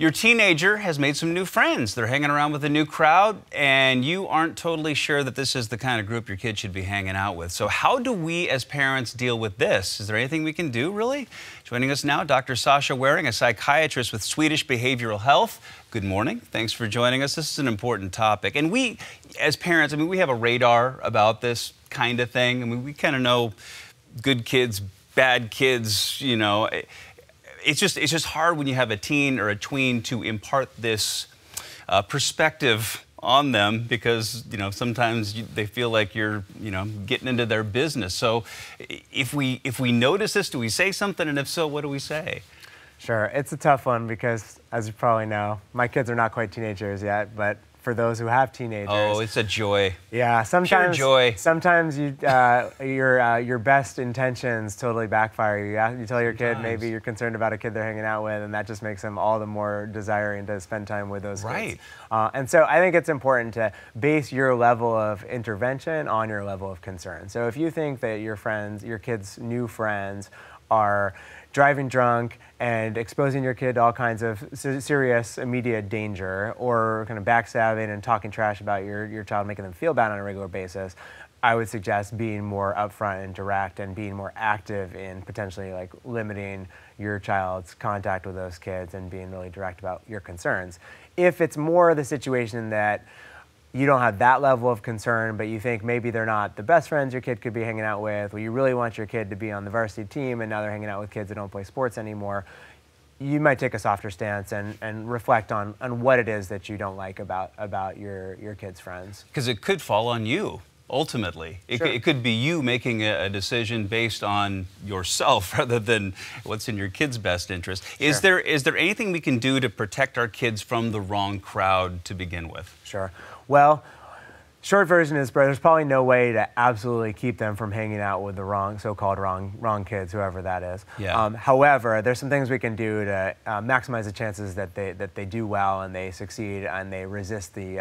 Your teenager has made some new friends. They're hanging around with a new crowd, and you aren't totally sure that this is the kind of group your kid should be hanging out with. So how do we as parents deal with this? Is there anything we can do, really? Joining us now, Dr. Sasha Waring, a psychiatrist with Swedish Behavioral Health. Good morning. Thanks for joining us. This is an important topic. And we, as parents, we have a radar about this kind of thing. We kind of know good kids, bad kids, you know. It's just hard when you have a teen or a tween to impart this perspective on them because, you know, sometimes they feel like you're, you know, getting into their business. So if we notice this, do we say something? And if so, what do we say? Sure. It's a tough one because, as you probably know, my kids are not quite teenagers yet, but for those who have teenagers. Oh, it's a joy. Yeah, sometimes. Pure joy. Sometimes your best intentions totally backfire. You tell your kid maybe you're concerned about a kid they're hanging out with, and that just makes them all the more desiring to spend time with those kids. Right. And so I think it's important to base your level of intervention on your level of concern. So if you think that your kids' new friends are driving drunk and exposing your kid to all kinds of serious immediate danger, or kind of backstabbing and talking trash about your child, making them feel bad on a regular basis, I would suggest being more upfront and direct and being more active in potentially like limiting your child's contact with those kids and being really direct about your concerns. If it's more the situation that you don't have that level of concern, but you think maybe they're not the best friends your kid could be hanging out with, or you really want your kid to be on the varsity team and now they're hanging out with kids that don't play sports anymore, you might take a softer stance and reflect on what it is that you don't like about your kid's friends. Because it could fall on you, ultimately. It could be you making a decision based on yourself rather than what's in your kid's best interest. Sure. Is there anything we can do to protect our kids from the wrong crowd to begin with? Sure. Well, short version is there's probably no way to absolutely keep them from hanging out with the so-called wrong kids, whoever that is. Yeah. However, there's some things we can do to maximize the chances that they do well and they succeed and they resist the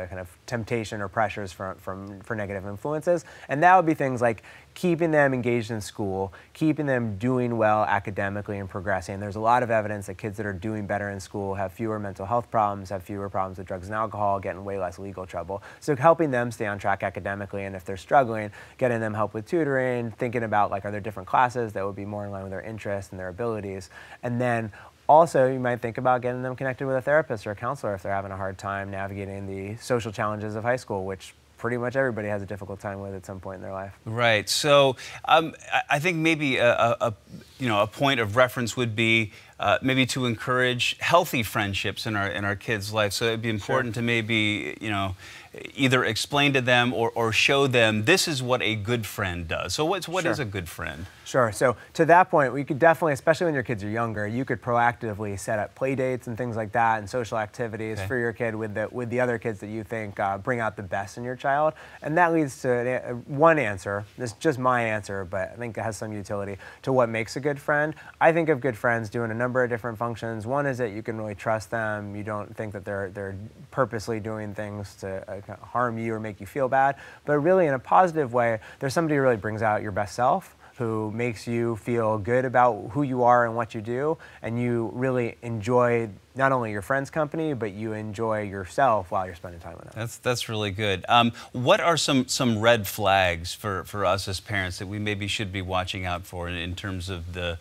kind of temptation or pressures for negative influences. And that would be things like keeping them engaged in school, keeping them doing well academically and progressing. There's a lot of evidence that kids that are doing better in school have fewer mental health problems, have fewer problems with drugs and alcohol, get in way less legal trouble. So helping them stay on track academically, and if they're struggling, getting them help with tutoring, thinking about like, are there different classes that would be more in line with their interests and their abilities. And then also, you might think about getting them connected with a therapist or a counselor if they're having a hard time navigating the social challenges of high school, which pretty much everybody has a difficult time with at some point in their life. Right. So I think maybe a point of reference would be maybe to encourage healthy friendships in our kids' life. So it'd be important to maybe either explain to them or show them this is what a good friend does. So what is a good friend? Sure. So to that point, we could definitely, especially when your kids are younger, you could proactively set up play dates and things like that and social activities for your kid with the other kids that you think bring out the best in your child. And that leads to one answer. This is just my answer, but I think it has some utility to what makes a good friend. I think of good friends doing a number of different functions. One is that you can really trust them. You don't think that they're purposely doing things to harm you or make you feel bad. But really, in a positive way, there's somebody who really brings out your best self, who makes you feel good about who you are and what you do, and you really enjoy not only your friend's company, but you enjoy yourself while you're spending time with them. That's really good. What are some red flags for us as parents that we maybe should be watching out for in terms of the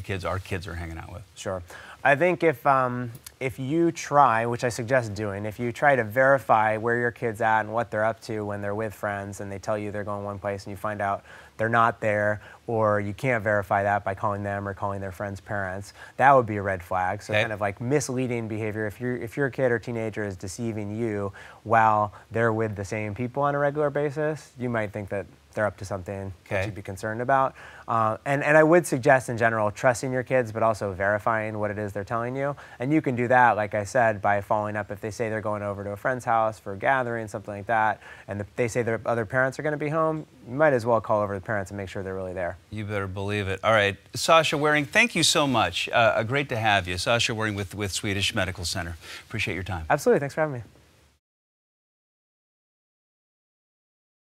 kids our kids are hanging out with? Sure. I think if you try, which I suggest doing, if you try to verify where your kid's at and what they're up to when they're with friends and they tell you they're going one place and you find out they're not there, or you can't verify that by calling them or calling their friends' parents, that would be a red flag. So kind of like misleading behavior. If your kid or teenager is deceiving you while they're with the same people on a regular basis, you might think that they're up to something that you'd be concerned about. And I would suggest in general trusting your kids, but also verifying what it is they're telling you. And you can do that, like I said, by following up. If they say they're going over to a friend's house for a gathering, something like that, and if they say their other parents are going to be home, you might as well call over to the parents and make sure they're really there. You better believe it. All right, Sasha Waring, thank you so much. Great to have you. Sasha Waring with Swedish Medical Center. Appreciate your time. Absolutely. Thanks for having me.